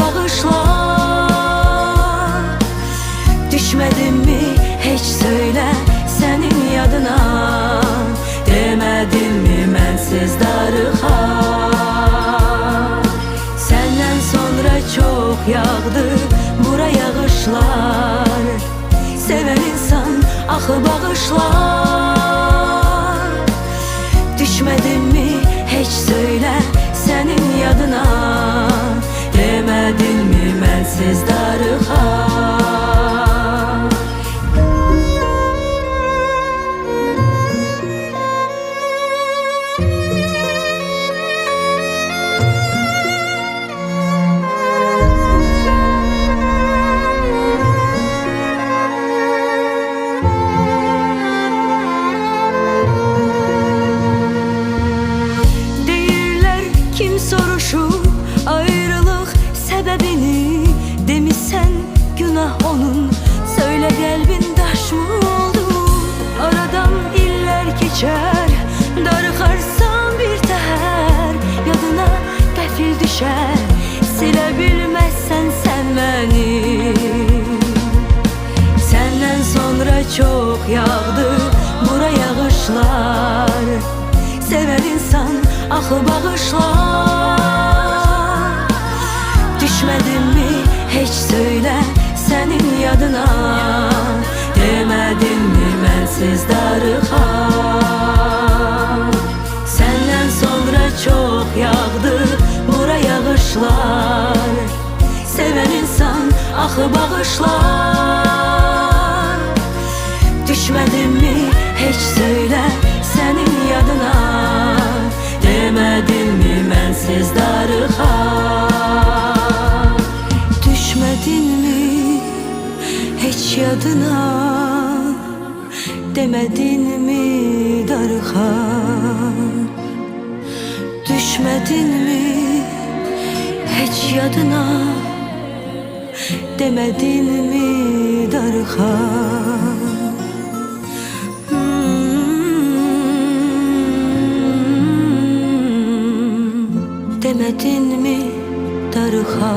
bağışla. Düşmedim mi hiç söyle senin yadına, demedim mi mensiz darıxa. Senden sonra çok yağdı bura yağışlar, seven insan axı bağışlar. Düşmedim mi hiç söyle senin yadına, demedin mi mensiz darıxa. Ayrılık sebebini demişsen günah onun, söyle kalbin daş mı oldu? Aradan iller geçer, darıxarsan bir təhər, yadına qəfil düşər, silə bilməzsən sən məni. Senden sonra çok yağdı bura yağışlar, seven insan axı bağışlar. Düşmedim mi hiç söyle senin yadına, demedin mi mensiz darıxa. Senden sonra çok yağdı bura yağışlar, seven insan axı bağışlar. Düşmedim mi hiç söyle senin yadına, demedin mi mensiz darıxa. Düşmedin mi hiç yadına, demedin mi darıxa. Düşmedin mi hiç yadına, demedin mi darıxa. Demedin mi darıxa.